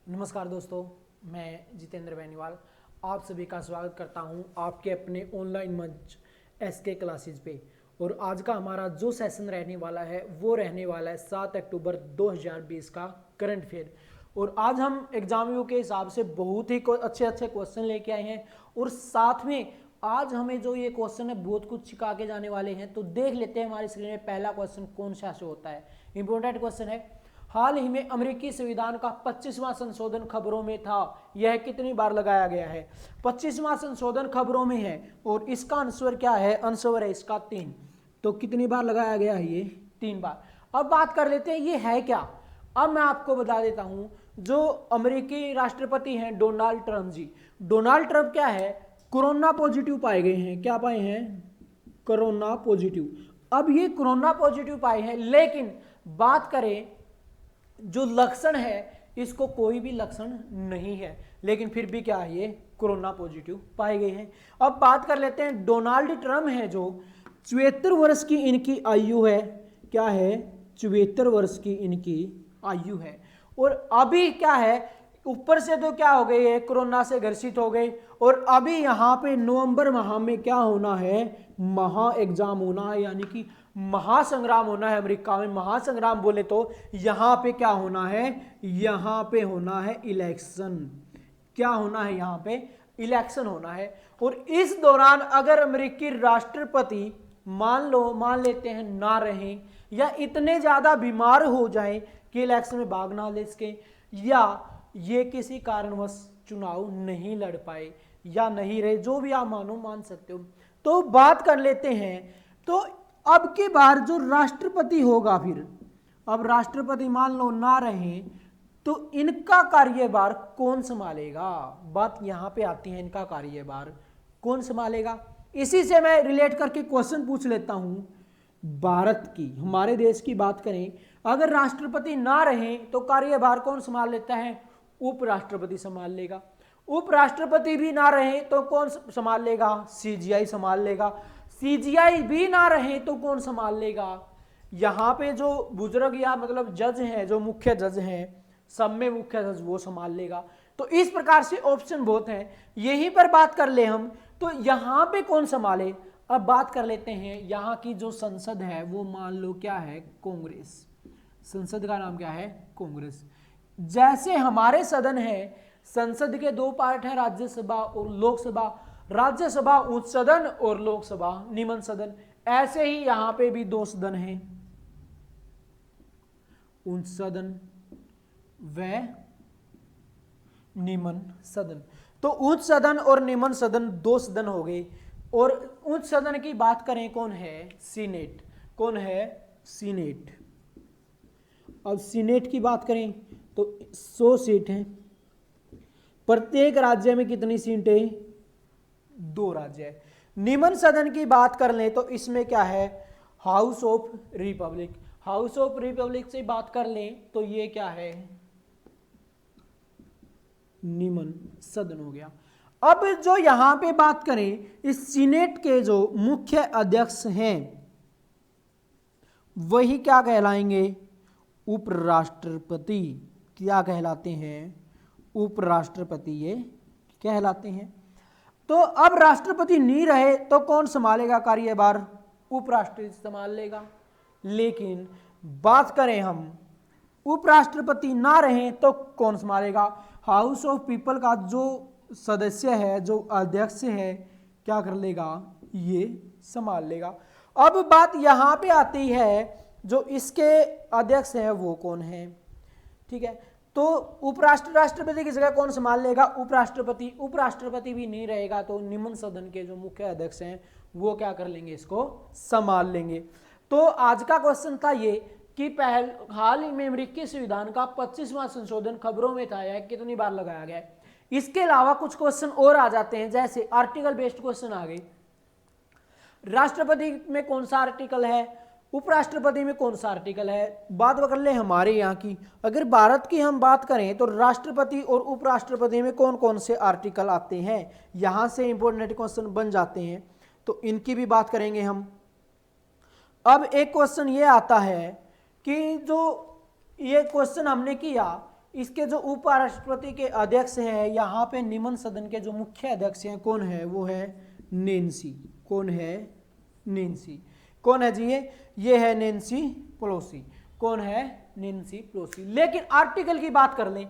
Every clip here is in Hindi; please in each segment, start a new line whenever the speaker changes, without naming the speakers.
नमस्कार दोस्तों, मैं जितेंद्र बेनीवाल आप सभी का स्वागत करता हूं आपके अपने ऑनलाइन मंच एसके क्लासेस पे। और आज का हमारा जो सेशन रहने वाला है वो रहने वाला है 7 अक्टूबर 2020 का करंट अफेयर। और आज हम एग्जामियों के हिसाब से बहुत ही अच्छे अच्छे क्वेश्चन लेके आए हैं और साथ में आज हमें जो ये क्वेश्चन है बहुत कुछ सिखा के जाने वाले हैं। तो देख लेते हैं हमारी स्क्रीन में पहला क्वेश्चन कौन सा शो होता है। इंपॉर्टेंट क्वेश्चन है, हाल ही में अमेरिकी संविधान का 25वां संशोधन खबरों में था, यह कितनी बार लगाया गया है। 25वां संशोधन खबरों में है और इसका आंसर क्या है, आंसर है इसका 3। तो कितनी बार लगाया गया है ये, 3 बार। अब बात कर लेते हैं ये है क्या। अब मैं आपको बता देता हूं, जो अमेरिकी राष्ट्रपति हैं डोनाल्ड ट्रंप जी, डोनाल्ड ट्रंप क्या है, कोरोना पॉजिटिव पाए गए हैं। क्या पाए हैं, कोरोना पॉजिटिव। अब ये कोरोना पॉजिटिव पाए हैं, लेकिन बात करें जो लक्षण है इसको कोई भी लक्षण नहीं है, लेकिन फिर भी क्या है, ये कोरोना पॉजिटिव पाए गए हैं। अब बात कर लेते हैं डोनाल्ड ट्रंप है जो 74 वर्ष की इनकी आयु है। क्या है, 74 वर्ष की इनकी आयु है। और अभी क्या है, ऊपर से तो क्या हो गई है, कोरोना से ग्रसित हो गए। और अभी यहाँ पे नवंबर माह में क्या होना है, महा एग्जाम होना है, यानी कि महासंग्राम होना है। अमेरिका में महासंग्राम बोले तो यहाँ पे क्या होना है, यहाँ पे होना है इलेक्शन। क्या होना है, यहाँ पे इलेक्शन होना है। और इस दौरान अगर अमेरिकी राष्ट्रपति मान लेते हैं ना रहे, या इतने ज्यादा बीमार हो जाए कि इलेक्शन में भाग ना ले सके, या ये किसी कारणवश चुनाव नहीं लड़ पाए या नहीं रहे, जो भी आप मान सकते हो। तो बात कर लेते हैं, तो अब की बार जो राष्ट्रपति होगा, फिर अब राष्ट्रपति मान लो ना रहे तो इनका कार्यभार कौन संभालेगा। बात यहां पे आती है, इनका कार्यभार कौन संभालेगा। इसी से मैं रिलेट करके क्वेश्चन पूछ लेता हूं। भारत की, हमारे देश की बात करें, अगर राष्ट्रपति ना रहे तो कार्यभार कौन संभाल लेता है, उपराष्ट्रपति संभाल लेगा। उपराष्ट्रपति भी ना रहे तो कौन संभाल लेगा, सीजीआई संभाल लेगा। सीजीआई भी ना रहे तो कौन संभाल लेगा, यहां पे जो बुजुर्ग या मतलब जज हैं, जो मुख्य जज हैं, सब में मुख्य जज, वो संभाल लेगा। तो इस प्रकार से ऑप्शन बहुत हैं, यहीं पर बात कर ले हम, तो यहां पे कौन संभाले। अब बात कर लेते हैं, यहां की जो संसद है वो मान लो क्या है, कांग्रेस। संसद का नाम क्या है, कांग्रेस। जैसे हमारे सदन है, संसद के 2 पार्ट है, राज्यसभा और लोकसभा। राज्यसभा उच्च सदन और लोकसभा निम्न सदन। ऐसे ही यहां पे भी 2 सदन हैं, उच्च सदन व निम्न सदन। तो उच्च सदन और निम्न सदन 2 सदन हो गए। और उच्च सदन की बात करें, कौन है, सीनेट। कौन है, सीनेट। अब सीनेट की बात करें तो 100 सीट हैं। प्रत्येक राज्य में कितनी सीट है, 2 राज्य है। निम्न सदन की बात कर लें तो इसमें क्या है, house of Republic. House of Republic से बात कर लें तो ये क्या है, निम्न सदन हो गया। अब जो यहां पे बात करें, इस सीनेट के जो मुख्य अध्यक्ष हैं वही क्या कहलाएंगे, उपराष्ट्रपति। क्या कहलाते हैं, उपराष्ट्रपति ये कहलाते हैं। तो अब राष्ट्रपति नहीं रहे तो कौन संभालेगा कार्यभार, उपराष्ट्रपति संभाल लेगा। लेकिन बात करें हम, उपराष्ट्रपति ना रहे तो कौन संभालेगा, हाउस ऑफ पीपल का जो सदस्य है, जो अध्यक्ष है, क्या कर लेगा, ये संभाल लेगा। अब बात यहां पे आती है, जो इसके अध्यक्ष हैं वो कौन है, ठीक है। तो राष्ट्रपति की जगह कौन संभाल लेगा, उपराष्ट्रपति। उपराष्ट्रपति भी नहीं रहेगा तो निम्न सदन के जो मुख्य अध्यक्ष हैं वो क्या कर लेंगे, इसको संभाल लेंगे। तो आज का क्वेश्चन था ये कि हाल ही में अमेरिकी संविधान का 25वां संशोधन खबरों में था, यह कितनी बार लगाया गया है। इसके अलावा कुछ क्वेश्चन और आ जाते हैं, जैसे आर्टिकल बेस्ड क्वेश्चन आ गए। राष्ट्रपति में कौन सा आर्टिकल है, उपराष्ट्रपति में कौन सा आर्टिकल है। बात कर ले हमारे यहाँ की, अगर भारत की हम बात करें तो राष्ट्रपति और उपराष्ट्रपति में कौन कौन से आर्टिकल आते हैं, यहां से इंपॉर्टेंट क्वेश्चन बन जाते हैं, तो इनकी भी बात करेंगे हम। अब एक क्वेश्चन ये आता है कि जो ये क्वेश्चन हमने किया इसके जो उपराष्ट्रपति के अध्यक्ष हैं, यहाँ पे निम्न सदन के जो मुख्य अध्यक्ष हैं कौन है, वो है नैन्सी। कौन है, नैन्सी। कौन है जी ये है नैन्सी पेलोसी। कौन है, नैन्सी पेलोसी। लेकिन आर्टिकल की बात कर लें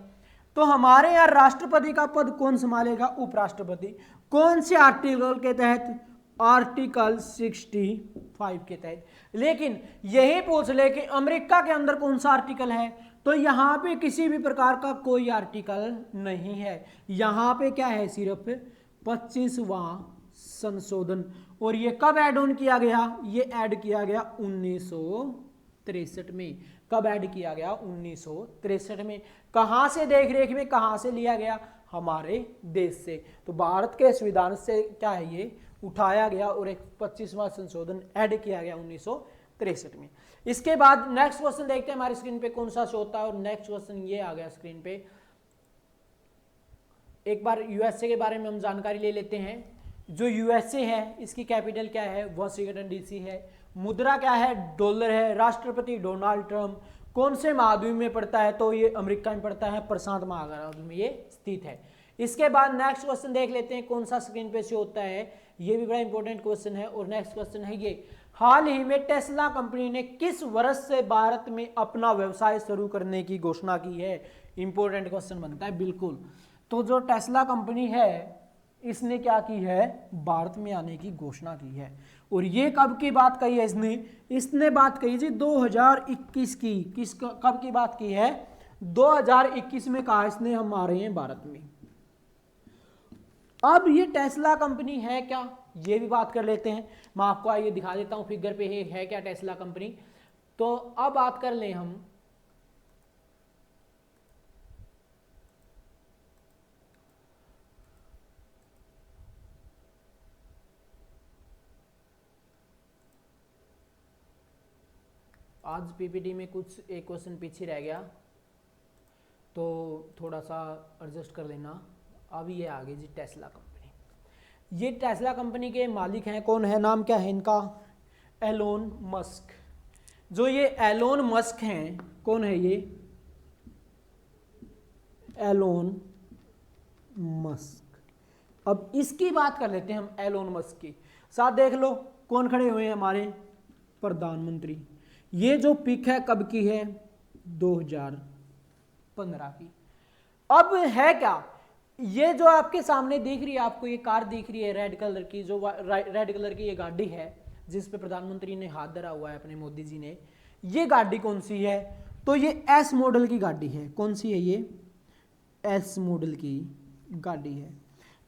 तो हमारे यहाँ राष्ट्रपति का पद कौन संभालेगा, उपराष्ट्रपति। कौन से आर्टिकल के तहत, आर्टिकल 65 के तहत। लेकिन यही पूछ ले कि अमेरिका के अंदर कौन सा आर्टिकल है, तो यहाँ पे किसी भी प्रकार का कोई आर्टिकल नहीं है। यहाँ पे क्या है, सिर्फ 25वां संशोधन। और ये कब ऐड ऑन किया गया, ये ऐड किया गया 1963 में। कब ऐड किया गया, 1963 में। कहां से देख रेख में कहां से लिया गया, हमारे देश से। तो भारत के संविधान से क्या है, ये उठाया गया और एक 25वां संशोधन ऐड किया गया 1963 में। इसके बाद नेक्स्ट क्वेश्चन देखते हैं हमारी स्क्रीन पे कौन सा शो होता है। और नेक्स्ट क्वेश्चन ये आ गया स्क्रीन पे। एक बार यूएसए के बारे में हम जानकारी ले लेते हैं। जो यूएसए है इसकी कैपिटल क्या है, वाशिंगटन डीसी है। मुद्रा क्या है, डॉलर है। राष्ट्रपति डोनाल्ड ट्रंप। कौन से महाद्वीप में पड़ता है, तो ये अमेरिका में पड़ता है, प्रशांत महासागर में ये स्थित है। इसके बाद नेक्स्ट क्वेश्चन देख लेते हैं कौन सा स्क्रीन पे शो होता है, ये भी बड़ा इंपॉर्टेंट क्वेश्चन है। और नेक्स्ट क्वेश्चन है ये, हाल ही में टेस्ला कंपनी ने किस वर्ष से भारत में अपना व्यवसाय शुरू करने की घोषणा की है। इंपॉर्टेंट क्वेश्चन बनता है बिल्कुल। तो जो टेस्ला कंपनी है इसने क्या की है, भारत में आने की घोषणा की है। और ये कब की बात कही है इसने बात कही जी 2021 की। कब की बात की है, 2021 में कहा इसने हम आ रहे हैं भारत में। अब ये टेस्ला कंपनी है क्या, ये भी बात कर लेते हैं। मैं आपको आइए दिखा देता हूं फिगर पे है क्या टेस्ला कंपनी। तो अब बात कर लें हम आज पीपीटी में कुछ एक क्वेश्चन पीछे रह गया तो थोड़ा सा एडजस्ट कर लेना। अब ये आ गई जी टेस्ला कंपनी। ये टेस्ला कंपनी के मालिक हैं, कौन है, नाम क्या है इनका, एलोन मस्क। जो ये एलोन मस्क हैं, कौन है ये, एलोन मस्क। अब इसकी बात कर लेते हैं हम एलोन मस्क की। साथ देख लो कौन खड़े हुए हैं, हमारे प्रधानमंत्री। ये जो पिक है कब की है, 2015 की। अब है क्या, ये जो आपके सामने दिख रही है, आपको ये कार दिख रही है रेड कलर की, जो रेड कलर की ये गाड़ी है जिस पे प्रधानमंत्री ने हाथ धरा हुआ है अपने मोदी जी ने। ये गाड़ी कौन सी है, तो ये एस मॉडल की गाड़ी है। कौन सी है ये, एस मॉडल की गाड़ी है।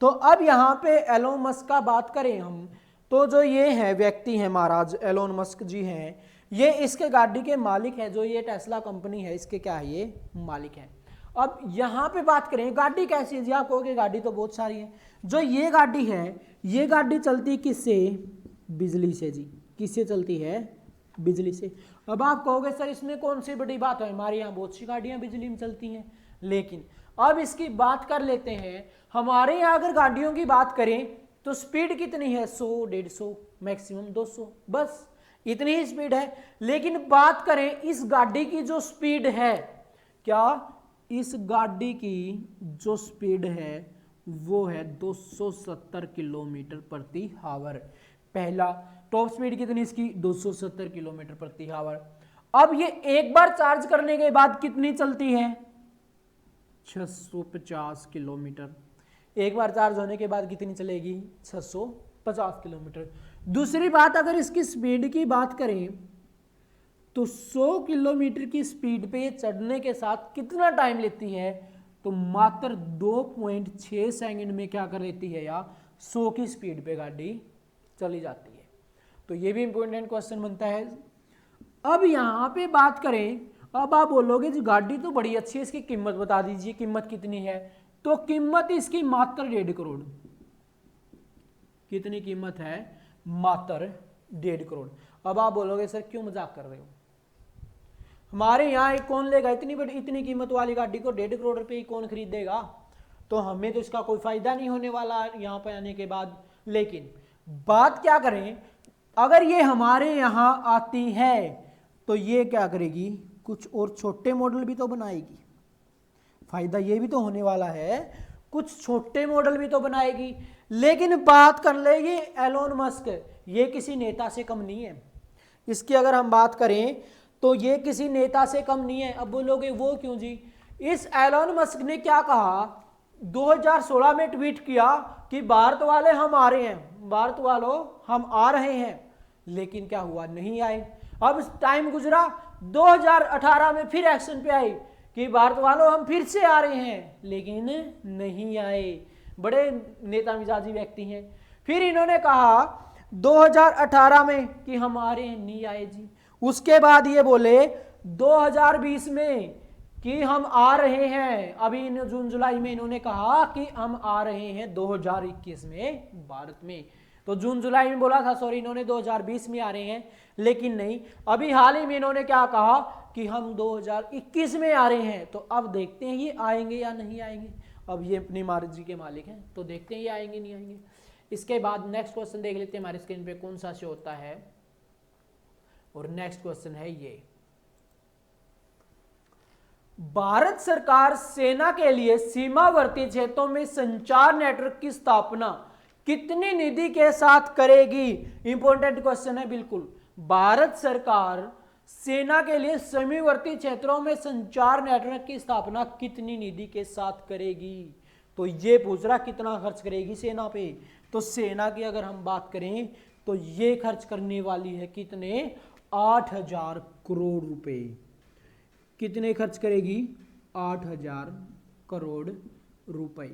तो अब यहाँ पे एलोन मस्क का बात करें हम, तो जो ये है व्यक्ति है महाराज एलोन मस्क जी हैं, ये इसके गाड़ी के मालिक है। जो ये टेस्ला कंपनी है इसके क्या है, ये मालिक है। अब यहाँ पे बात करें गाड़ी कैसी है जी, आप कहोगे गाड़ी तो बहुत सारी है। जो ये गाड़ी है, ये गाड़ी चलती है किससे, बिजली से जी। किससे चलती है, बिजली से। अब आप कहोगे सर इसमें कौन सी बड़ी बात है, हमारे यहाँ बहुत सी गाड़ियाँ बिजली में चलती हैं। लेकिन अब इसकी बात कर लेते हैं, हमारे यहाँ अगर गाड़ियों की बात करें तो स्पीड कितनी है, 100-150, मैक्सिमम 200, बस इतनी ही स्पीड है। लेकिन बात करें इस गाड़ी की जो स्पीड है, क्या इस गाड़ी की जो स्पीड है वो है 270 किलोमीटर प्रति आवर। पहला टॉप स्पीड कितनी इसकी, 270 किलोमीटर प्रति आवर। अब ये एक बार चार्ज करने के बाद कितनी चलती है, 650 किलोमीटर। एक बार चार्ज होने के बाद कितनी चलेगी, 650 किलोमीटर। दूसरी बात, अगर इसकी स्पीड की बात करें तो 100 किलोमीटर की स्पीड पे चढ़ने के साथ कितना टाइम लेती है, तो मात्र 2.6 सेकंड में क्या कर लेती है, या 100 की स्पीड पे गाड़ी चली जाती है। तो ये भी इंपॉर्टेंट क्वेश्चन बनता है। अब यहाँ पे बात करें, अब आप बोलोगे जी गाड़ी तो बड़ी अच्छी है, इसकी कीमत बता दीजिए, कीमत कितनी है। तो कीमत इसकी मात्र 1.5 करोड़। कितनी कीमत है, मात्र 1.5 करोड़। अब आप बोलोगे सर क्यों मजाक कर रहे हो, हमारे यहाँ कौन लेगा इतनी कीमत वाली गाड़ी को, 1.5 करोड़ रुपए कौन खरीदेगा। तो हमें तो इसका कोई फायदा नहीं होने वाला यहाँ पे आने के बाद। लेकिन बात क्या करें, अगर ये हमारे यहाँ आती है तो ये क्या करेगी, कुछ और छोटे मॉडल भी तो बनाएगी। फायदा ये भी तो होने वाला है, कुछ छोटे मॉडल भी तो बनाएगी। लेकिन बात कर ले ये एलोन मस्क, ये किसी नेता से कम नहीं है। इसकी अगर हम बात करें तो ये किसी नेता से कम नहीं है। अब बोलोगे वो क्यों जी? इस एलोन मस्क ने क्या कहा, 2016 में ट्वीट किया कि भारत वाले हम आ रहे हैं, भारत वालों हम आ रहे हैं। लेकिन क्या हुआ, नहीं आए। अब टाइम गुजरा, 2018 में फिर एक्शन पे आई कि भारत वालों हम फिर से आ रहे हैं, लेकिन नहीं आए। बड़े नेता मिजाजी व्यक्ति हैं। फिर इन्होंने कहा 2018 में कि हम आ रहे हैं, नहीं आए जी। उसके बाद ये बोले 2020 में कि हम आ रहे हैं। अभी इन जून जुलाई में इन्होंने कहा कि हम आ रहे हैं 2021 में भारत में। तो जून जुलाई में बोला था, सॉरी, इन्होंने 2020 में आ रहे हैं, लेकिन नहीं। अभी हाल ही में इन्होंने क्या कहा कि हम 2021 में आ रहे हैं। तो अब देखते हैं ये आएंगे या नहीं आएंगे। अब ये अपनी मर्जी के मालिक हैं, तो देखते हैं ये आएंगे नहीं आएंगे। इसके बाद नेक्स्ट क्वेश्चन देख लेते हैं हमारी स्क्रीन पे कौन सा शो होता है। और नेक्स्ट क्वेश्चन है ये, भारत सरकार सेना के लिए सीमावर्ती क्षेत्रों में संचार नेटवर्क की स्थापना कितनी निधि के साथ करेगी? इंपॉर्टेंट क्वेश्चन है बिल्कुल। भारत सरकार सेना के लिए सीमावर्ती क्षेत्रों में संचार नेटवर्क की स्थापना कितनी निधि के साथ करेगी? तो ये पूछ रहा कितना खर्च करेगी सेना पे। तो सेना की अगर हम बात करें तो ये खर्च करने वाली है कितने, 8,000 करोड़ रुपए। कितने खर्च करेगी? 8,000 करोड़ रुपए।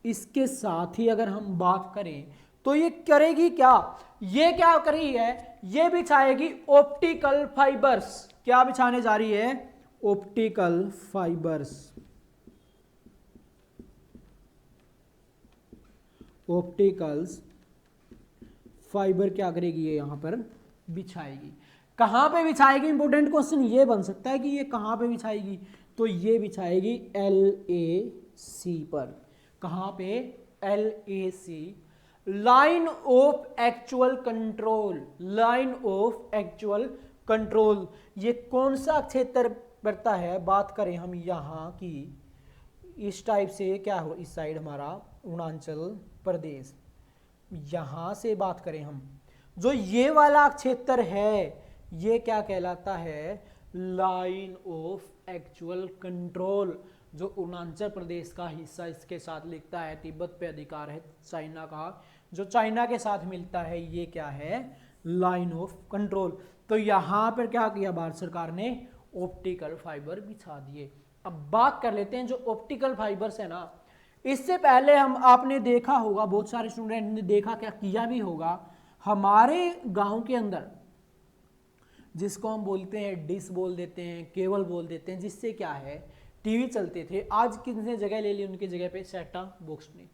इसके साथ ही अगर हम बात करें तो ये करेगी क्या, ये क्या कर रही है, ये बिछाएगी ऑप्टिकल फाइबर्स। क्या बिछाने जा रही है? Optical fibres. ऑप्टिकल्स फाइबर क्या करेगी, ये यहां पर बिछाएगी। कहां पे बिछाएगी? इंपोर्टेंट क्वेश्चन ये बन सकता है कि ये कहां पे बिछाएगी। तो ये बिछाएगी LAC पर। कहां पे? LAC, line of actual control. Line of actual control ये कौन सा क्षेत्र पड़ता है? बात करें हम यहां की, इस टाइप से क्या हो, इस साइड हमारा अरुणाचल प्रदेश, यहां से बात करें हम, जो ये वाला क्षेत्र है ये क्या कहलाता है? Line of actual control. जो अरुणाचल प्रदेश का हिस्सा इसके साथ लिखता है, तिब्बत पे अधिकार है चाइना का, जो चाइना के साथ मिलता है, ये क्या है? Line of control. तो यहां पर क्या किया भारत सरकार ने? ऑप्टिकल फाइबर बिछा दिए। अब बात कर लेते हैं जो ऑप्टिकल फाइबर्स है ना, इससे पहले हम आपने देखा होगा, बहुत सारे स्टूडेंट ने देखा, क्या किया भी होगा, हमारे गांव के अंदर जिसको हम बोलते हैं डिश बोल देते हैं, केबल बोल देते हैं, जिससे क्या है टीवी चलते थे। आज किसने जगह ले ली उनकी जगह पे? सेट टॉप बॉक्स ने।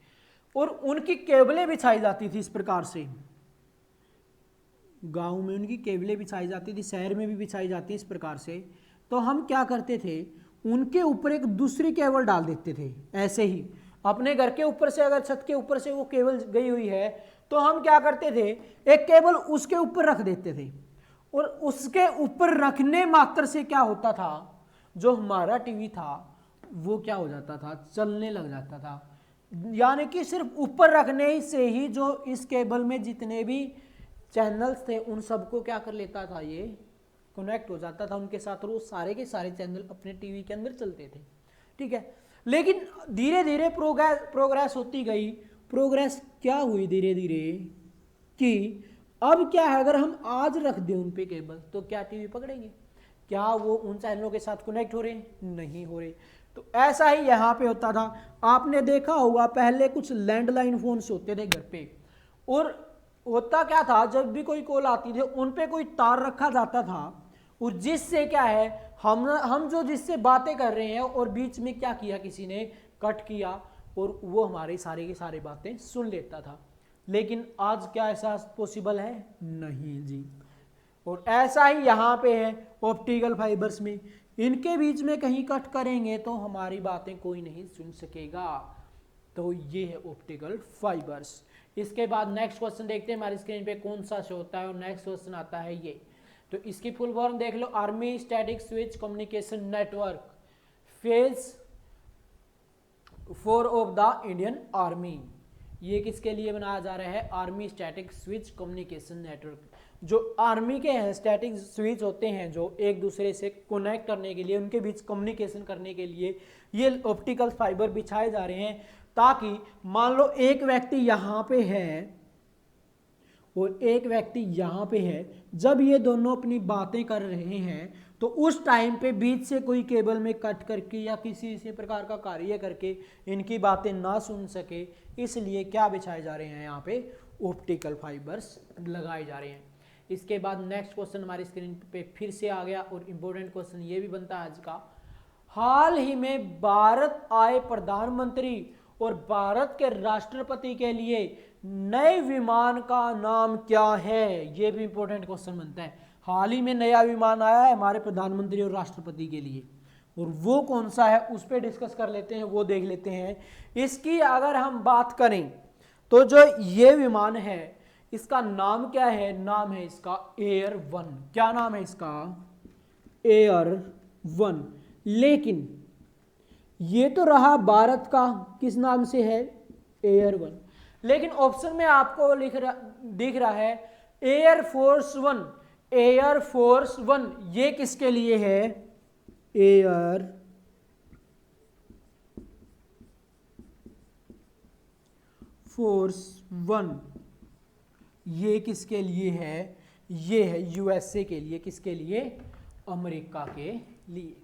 और उनकी केबलें बिछाई जाती थी इस प्रकार से, गांव में उनकी केबलें बिछाई जाती थी, शहर में भी बिछाई जाती है इस प्रकार से। तो हम क्या करते थे, उनके ऊपर एक दूसरी केबल डाल देते थे। ऐसे ही अपने घर के ऊपर से, अगर छत के ऊपर से वो केबल गई हुई है तो हम क्या करते थे, एक केबल उसके ऊपर रख देते थे। और उसके ऊपर रखने मात्र से क्या होता था, जो हमारा टीवी था वो क्या हो जाता था? चलने लग जाता था। यानी कि सिर्फ ऊपर रखने से ही जो इस केबल में जितने भी चैनल्स थे उन सबको क्या कर लेता था, ये कनेक्ट हो जाता था उनके साथ, और वो सारे के सारे चैनल अपने टीवी के अंदर चलते थे। ठीक है, लेकिन धीरे धीरे प्रोग्रेस होती गई। प्रोग्रेस क्या हुई धीरे धीरे कि अब क्या है, अगर हम आज रख दें उन पे केबल तो क्या टीवी पकड़ेंगे? क्या वो उन चैनलों के साथ कनेक्ट हो रहे हैं? नहीं हो रहे। तो ऐसा ही यहाँ पे होता था। आपने देखा होगा पहले कुछ लैंडलाइन फोन्स होते थे घर पे, और होता क्या था, जब भी कोई कॉल आती थी उन पे कोई तार रखा जाता था, और जिससे क्या है, हम जो जिससे बातें कर रहे हैं और बीच में क्या किया, किसी ने कट किया और वो हमारी सारी की सारी बातें सुन लेता था। लेकिन आज क्या ऐसा पॉसिबल है? नहीं जी। और ऐसा ही यहाँ पे है ऑप्टिकल फाइबर्स में, इनके बीच में कहीं कट करेंगे तो हमारी बातें कोई नहीं सुन सकेगा। तो ये है ऑप्टिकल फाइबर्स। इसके बाद नेक्स्ट क्वेश्चन देखते हैं हमारी स्क्रीन पे कौन सा शो होता है, और नेक्स्ट क्वेश्चन आता है ये। तो इसकी फुल फॉर्म देख लो, army static switch communication network, phase 4 of the Indian army. ये किसके लिए बनाया जा रहा है? Army static switch communication network. जो आर्मी के हैं स्टैटिक स्विच होते हैं जो एक दूसरे से कनेक्ट करने के लिए, उनके बीच कम्युनिकेशन करने के लिए ये ऑप्टिकल फाइबर बिछाए जा रहे हैं, ताकि मान लो एक व्यक्ति यहाँ पे है और एक व्यक्ति यहाँ पे है, जब ये दोनों अपनी बातें कर रहे हैं तो उस टाइम पे बीच से कोई केबल में कट करके या किसी इसी प्रकार का कार्य करके इनकी बातें ना सुन सके, इसलिए क्या बिछाए जा रहे हैं? यहाँ पे ऑप्टिकल फाइबर्स लगाए जा रहे हैं। इसके बाद नेक्स्ट क्वेश्चन हमारी स्क्रीन पे फिर से आ गया और इम्पोर्टेंट क्वेश्चन ये भी बनता है आज का। हाल ही में भारत आए प्रधानमंत्री और भारत के राष्ट्रपति के लिए नए विमान का नाम क्या है? ये भी इंपॉर्टेंट क्वेश्चन बनता है। हाल ही में नया विमान आया है हमारे प्रधानमंत्री और राष्ट्रपति के लिए, और वो कौन सा है उस पर डिस्कस कर लेते हैं, वो देख लेते हैं। इसकी अगर हम बात करें तो जो ये विमान है इसका नाम क्या है? नाम है इसका एयर 1। क्या नाम है इसका? एयर 1। लेकिन ये तो रहा भारत का, किस नाम से है? एयर 1। लेकिन ऑप्शन में आपको दिख रहा है एयर फोर्स 1। एयर फोर्स 1 ये किसके लिए है? एयर फोर्स 1 ये किसके लिए है? ये है यूएसए के लिए। किसके लिए? अमेरिका के लिए।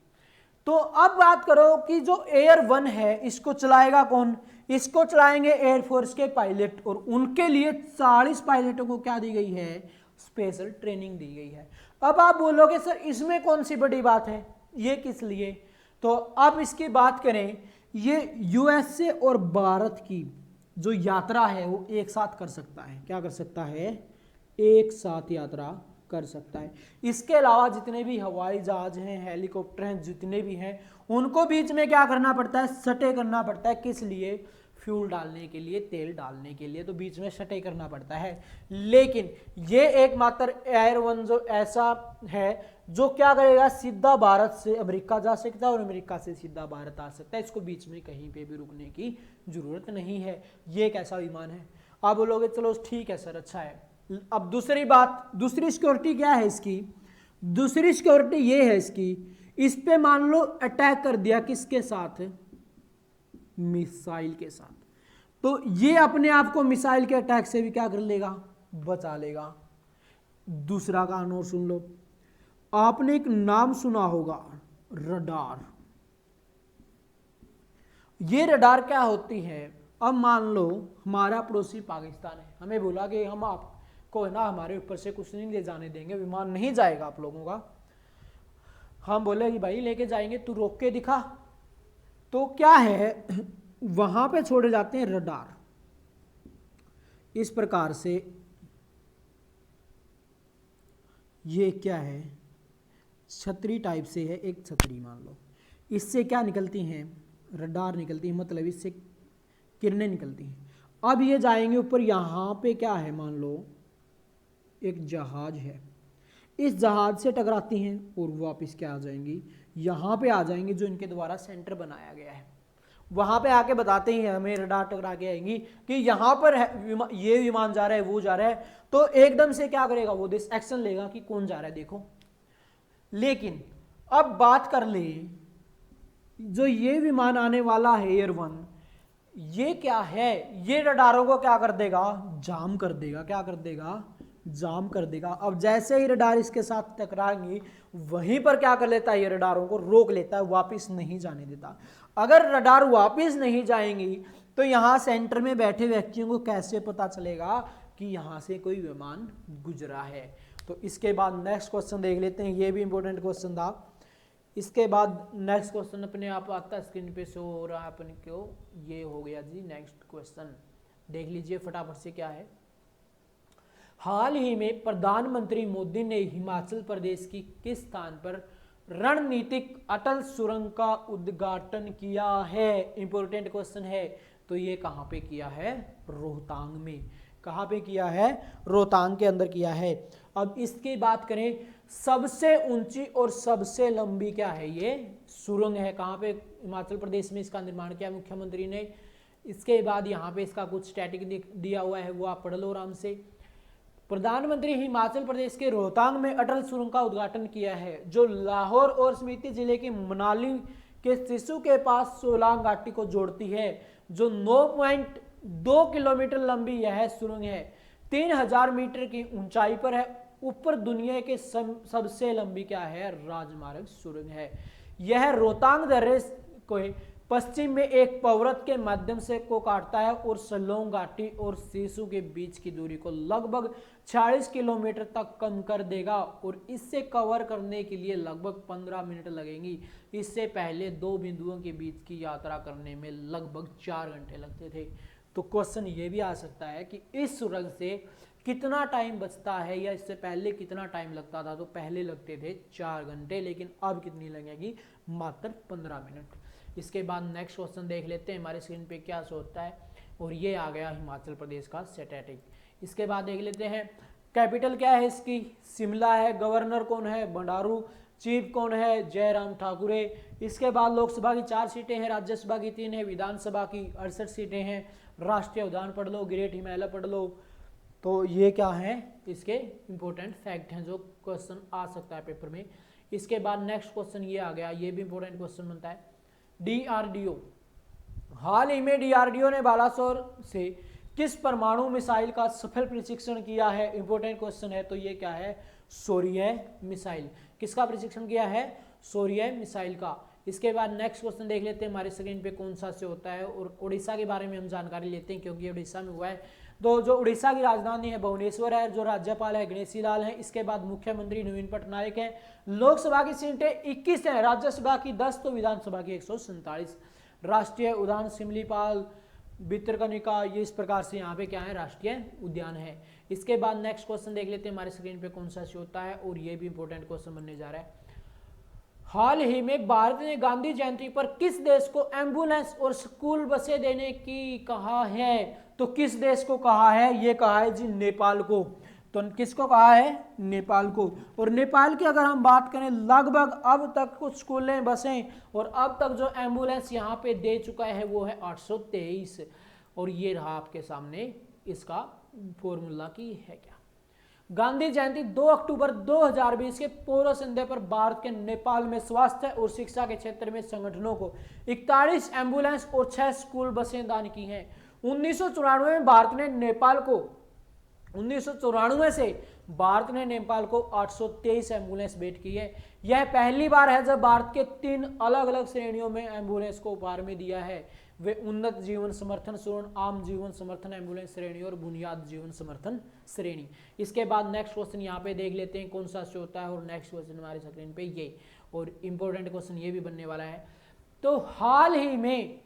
तो अब बात करो कि जो एयर 1 है इसको चलाएगा कौन? इसको चलाएंगे एयरफोर्स के पायलट, और उनके लिए 40 पायलटों को क्या दी गई है? स्पेशल ट्रेनिंग दी गई है। अब आप बोलोगे सर इसमें कौन सी बड़ी बात है, ये किस लिए? तो अब इसकी बात करें, ये यूएसए और भारत की जो यात्रा है वो एक साथ कर सकता है। क्या कर सकता है? एक साथ यात्रा कर सकता है। इसके अलावा जितने भी हवाई जहाज हैं, हेलीकॉप्टर हैं, जितने भी हैं, उनको बीच में क्या करना पड़ता है? सटे करना पड़ता है। किस लिए? फ्यूल डालने के लिए, तेल डालने के लिए, तो बीच में सटे करना पड़ता है। लेकिन ये एकमात्र एयर 1 जो ऐसा है जो क्या करेगा? सीधा भारत से अमेरिका जा सकता है और अमेरिका से सीधा भारत आ सकता है। इसको बीच में कहीं पे भी रुकने की जरूरत नहीं है। ये एक ऐसा विमान है। आप बोलोगे चलो ठीक है सर, अच्छा है। अब दूसरी बात, दूसरी सिक्योरिटी क्या है इसकी? दूसरी सिक्योरिटी ये है इसकी, इस पे मान लो अटैक कर दिया, किसके साथ? मिसाइल के साथ। तो ये अपने आप को मिसाइल के अटैक से भी क्या कर लेगा? बचा लेगा। दूसरा कारण और सुन लो, आपने एक नाम सुना होगा, रडार। ये रडार क्या होती है? अब मान लो हमारा पड़ोसी पाकिस्तान है, हमें बोला कि हम आपको है ना हमारे ऊपर से कुछ नहीं ले जाने देंगे, विमान नहीं जाएगा आप लोगों का। हम बोले कि भाई लेके जाएंगे, तू रोक के दिखा। तो क्या है, वहां पे छोड़े जाते हैं रडार। इस प्रकार से ये क्या है? छतरी टाइप से है, एक छतरी मान लो। इससे क्या निकलती हैं? रडार निकलती है, मतलब इससे किरणें निकलती हैं। अब ये जाएंगे ऊपर, यहाँ पे क्या है? मान लो एक जहाज है, इस जहाज से टकराती हैं और वापस क्या आ जाएंगी? यहाँ पे आ जाएंगी, जो इनके द्वारा सेंटर बनाया गया है। वहाँ पे आके बताते हैं हमें, रडार टकरा के आएंगी कि यहाँ पर ये विमान जा रहा है, वो जा रहा है। तो एकदम से क्या करेगा वो? देश एक्शन लेगा कि कौन जा रहा है देखो। लेकिन अब बात कर ले, जो ये विमान आने वाला है एयर 1, ये क्या है? ये रडारों को क्या कर देगा? जाम कर देगा। क्या कर देगा? जाम कर देगा। अब जैसे ही रडार इसके साथ टकराएंगी, वहीं पर क्या कर लेता है? ये रडारों को रोक लेता है, वापस नहीं जाने देता। अगर रडार वापस नहीं जाएंगी तो यहाँ सेंटर में बैठे व्यक्तियों को कैसे पता चलेगा कि यहाँ से कोई विमान गुजरा है? तो इसके बाद नेक्स्ट क्वेश्चन देख लेते हैं, ये भी इंपॉर्टेंट क्वेश्चन था। इसके बाद नेक्स्ट क्वेश्चन अपने आप आता है, स्क्रीन पे शो हो रहा है अपन को, ये हो गया जी नेक्स्ट क्वेश्चन। देख लीजिए फटाफट से क्या है। हाल ही में प्रधानमंत्री मोदी ने हिमाचल प्रदेश की किस स्थान पर रणनीतिक अटल सुरंग का उद्घाटन किया है? इंपॉर्टेंट क्वेश्चन है। तो ये कहाँ पे किया है? रोहतांग में। कहाँ पे किया है? रोहतांग के अंदर किया है। अब इसकी बात करें, सबसे ऊंची और सबसे लंबी क्या है? ये सुरंग है। कहाँ पे? हिमाचल प्रदेश में इसका निर्माण किया मुख्यमंत्री ने। इसके बाद यहाँ पे इसका कुछ स्टैटिक दिया हुआ है, वो आप पढ़ लो आराम से। प्रधानमंत्री हिमाचल प्रदेश के रोहतांग में अटल सुरंग का उद्घाटन किया है, जो लाहौर और स्पीति जिले के मनाली के सिसु के पास सोलांग घाटी को जोड़ती है। जो 9.2 किलोमीटर लंबी यह सुरंग है, 3000 मीटर की ऊंचाई पर है। ऊपर दुनिया के सबसे लंबी क्या है? राजमार्ग सुरंग है। यह रोहतांग दर्रे को पश्चिम में एक पर्वत के माध्यम से को काटता है और सोलांग घाटी और सिसु के बीच की दूरी को लगभग 40 किलोमीटर तक कम कर देगा और इससे कवर करने के लिए लगभग 15 मिनट लगेंगी। इससे पहले दो बिंदुओं के बीच की यात्रा करने में लगभग 4 घंटे लगते थे। तो क्वेश्चन ये भी आ सकता है कि इस सुरंग से कितना टाइम बचता है, या इससे पहले कितना टाइम लगता था? तो पहले लगते थे 4 घंटे, लेकिन अब कितनी लगेगी? मात्र 15 मिनट। इसके बाद नेक्स्ट क्वेश्चन देख लेते हैं हमारे स्क्रीन पे क्या शो होता है, और ये आ गया हिमाचल प्रदेश का स्टैटिक। इसके बाद देख लेते हैं कैपिटल क्या है इसकी? शिमला है। गवर्नर कौन है? बंडारू। चीफ कौन है? जयराम ठाकुरे। इसके बाद लोकसभा की 4 सीटें हैं, राज्यसभा की 3 है, विधानसभा की 68 सीटें हैं। राष्ट्रीय उद्यान पढ़ लो, ग्रेट हिमालय पढ़ लो। तो ये क्या है? इसके इंपॉर्टेंट फैक्ट हैं जो क्वेश्चन आ सकता है पेपर में। इसके बाद नेक्स्ट क्वेश्चन ये आ गया, ये भी इंपॉर्टेंट क्वेश्चन बनता है। डीआरडीओ, हाल ही में डीआरडीओ ने बालासोर से किस परमाणु मिसाइल का सफल प्रशिक्षण किया है? इंपॉर्टेंट क्वेश्चन है। तो ये क्या है? सौर्य मिसाइल। किसका प्रशिक्षण किया है? सौर्य मिसाइल का। इसके बाद नेक्स्ट क्वेश्चन देख लेते हैं हमारे स्क्रीन पे कौन सा से होता है, और उड़ीसा के बारे में हम जानकारी लेते हैं क्योंकि उड़ीसा में हुआ है। तो जो उड़ीसा की राजधानी है भुवनेश्वर है, जो राज्यपाल है गणेशी लाल है। इसके बाद मुख्यमंत्री नवीन पटनायक है। लोकसभा की सीटें 21 हैं, राज्यसभा की 10, तो विधानसभा की 147। राष्ट्रीय उद्यान सिमलीपाल, भितरकनिका, ये इस प्रकार से यहाँ पे क्या है? राष्ट्रीय उद्यान है। इसके बाद नेक्स्ट क्वेश्चन देख लेते हैं हमारे स्क्रीन पे कौन सा शो होता है, और ये भी इंपॉर्टेंट क्वेश्चन बनने जा रहा है। हाल ही में भारत ने गांधी जयंती पर किस देश को एम्बुलेंस और स्कूल बसें देने की कहा है? तो किस देश को कहा है? ये कहा है जी नेपाल को। तो किसको कहा है? नेपाल को। और नेपाल की अगर हम बात करें, लगभग अब तक कुछ स्कूलें, बसें और अब तक जो एम्बुलेंस यहाँ पे दे चुका है वो है 823। और ये रहा आपके सामने इसका फॉर्मूला की है क्या। गांधी जयंती 2 अक्टूबर 2020 के पूर्व संध्या पर भारत के नेपाल में स्वास्थ्य और शिक्षा के क्षेत्र में संगठनों को 41 एम्बुलेंस और 6 स्कूल बसें दान की हैं। 1994 में भारत ने नेपाल को 1994 से भारत ने नेपाल को 823 एम्बुलेंस भेंट की है। यह पहली बार है जब भारत के 3 अलग अलग श्रेणियों में एम्बुलेंस को उपहार में दिया है। वे उन्नत जीवन समर्थन श्रेणी, आम जीवन समर्थन एम्बुलेंस श्रेणी और बुनियाद जीवन समर्थन श्रेणी। इसके बाद नेक्स्ट क्वेश्चन यहाँ पे देख लेते हैं कौन सा शो होता है, और नेक्स्ट क्वेश्चन हमारे स्क्रीन पे ये, और इंपॉर्टेंट क्वेश्चन ये भी बनने वाला है। तो हाल ही में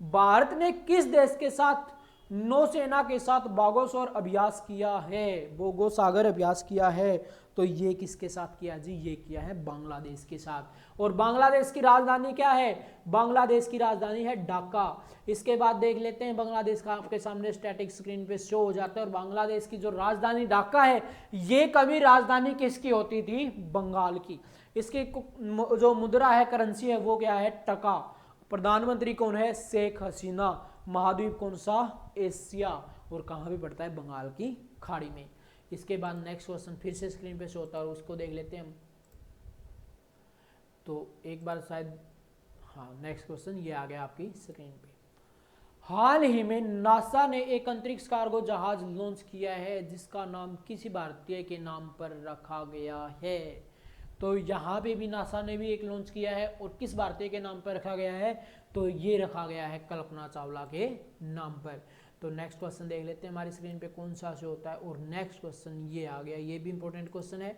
भारत ने किस देश के साथ नौसेना के साथ बागोसागर अभ्यास किया है? बागोसागर अभ्यास किया है। तो ये किसके साथ किया जी? ये किया है बांग्लादेश के साथ। और बांग्लादेश की राजधानी क्या है? बांग्लादेश की राजधानी है ढाका। इसके बाद देख लेते हैं, बांग्लादेश का आपके सामने स्टैटिक स्क्रीन पे शो हो जाता है। और बांग्लादेश की जो राजधानी ढाका है, ये कभी राजधानी किसकी होती थी? बंगाल की। इसकी जो मुद्रा है, करेंसी है, वो क्या है? टका। प्रधानमंत्री कौन है? शेख हसीना। महाद्वीप कौन सा? एशिया। और कहाँ भी पड़ता है? बंगाल की खाड़ी में। इसके बाद नेक्स्ट क्वेश्चन फिर से स्क्रीन पे शो होता है, और उसको देख लेते हैं हम। तो एक बार शायद, हाँ, नेक्स्ट क्वेश्चन ये आ गया आपकी स्क्रीन पे। हाल ही में नासा ने एक अंतरिक्ष कार्गो जहाज लॉन्च किया है जिसका नाम किसी भारतीय के नाम पर रखा गया है। तो यहाँ पे भी नासा ने भी एक लॉन्च किया है, और किस भारतीय के नाम पर रखा गया है? तो ये रखा गया है कल्पना चावला के नाम पर। तो नेक्स्ट क्वेश्चन देख लेते हैं हमारी स्क्रीन पे कौन सा शो होता है, और नेक्स्ट क्वेश्चन ये आ गया, ये भी इंपॉर्टेंट क्वेश्चन है।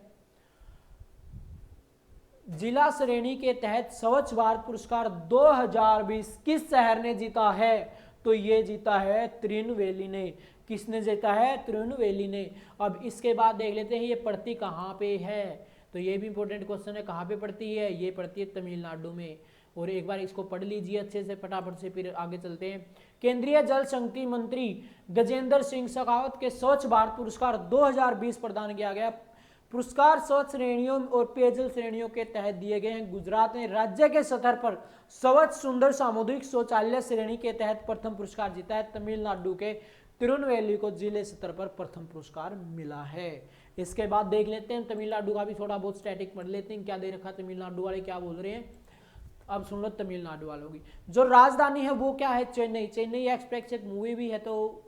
जिला श्रेणी के तहत स्वच्छ भारत पुरस्कार 2020 किस शहर ने जीता है? तो ये जीता है तिरुनेलवेली ने। किसने जीता है? तिरुनेलवेली ने। अब इसके बाद देख लेते हैं ये पड़ती कहाँ पे है। तो ये भी इंपॉर्टेंट क्वेश्चन है, कहाँ पे पड़ती है? ये पड़ती है तमिलनाडु में। और एक बार इसको पढ़ लीजिए अच्छे से फटाफट से, फिर आगे चलते हैं। केंद्रीय जल शक्ति मंत्री गजेंद्र सिंह शेखावत के स्वच्छ भारत पुरस्कार 2020 प्रदान किया गया। पुरस्कार 100 श्रेणियों और पेयजल श्रेणियों के तहत दिए गए हैं। गुजरात ने राज्य के स्तर पर स्वच्छ सुंदर सामुदायिक शौचालय श्रेणी के तहत प्रथम पुरस्कार जीता है। तमिलनाडु के तिरुनेलवेली को जिले स्तर पर प्रथम पुरस्कार मिला है। इसके बाद देख लेते हैं तमिलनाडु का भी थोड़ा बहुत स्टैटिक पढ़ लेते हैं, क्या दे रखा तमिलनाडु वाले क्या बोल रहे हैं। अब सुन लो तमिलनाडु वालों की जो राजधानी है वो क्या है, चेन्नई। चेन्नई एक्सप्रेस एक मूवी भी है, तो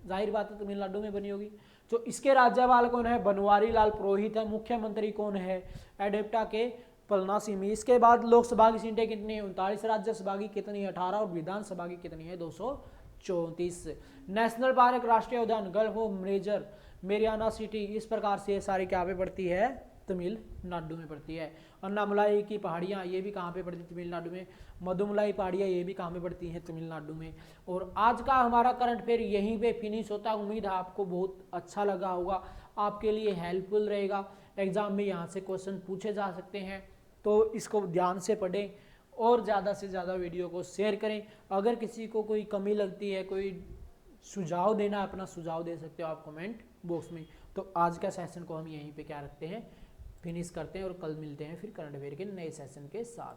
जाहिर बात है तमिलनाडु में बनी होगी। जो इसके राज्यपाल कौन है, बनवारी लाल पुरोहित है। मुख्यमंत्री कौन है, एडेप्टा के पलनासिमी। इसके बाद लोकसभा की सीटें कितनी है, 39। राज्यसभा की कितनी है, 18। और विधानसभा की कितनी है, 234। नेशनल पार्क, राष्ट्रीय उद्यान, गल्फ ऑफ मेजर, मेरियाना सिटी, इस प्रकार से ये सारी क्या पे पड़ती है, तमिलनाडु में पड़ती है। अन्नामलाई की पहाड़ियाँ ये भी कहाँ पे पड़ती है, तमिलनाडु में। मधुमलाई पहाड़ियाँ ये भी कहाँ पे पड़ती हैं, तमिलनाडु में। और आज का हमारा करंट अफेयर यहीं पे फिनिश होता है। उम्मीद है आपको बहुत अच्छा लगा होगा, आपके लिए हेल्पफुल रहेगा। एग्जाम में यहाँ से क्वेश्चन पूछे जा सकते हैं, तो इसको ध्यान से पढ़ें और ज़्यादा से ज़्यादा वीडियो को शेयर करें। अगर किसी को कोई कमी लगती है, कोई सुझाव देना, अपना सुझाव दे सकते हो आप कमेंट बॉक्स में। तो आज का सेशन को हम यहीं पे क्या रखते हैं, फिनिश करते हैं और कल मिलते हैं फिर करंट अफेयर के नए सेशन के साथ।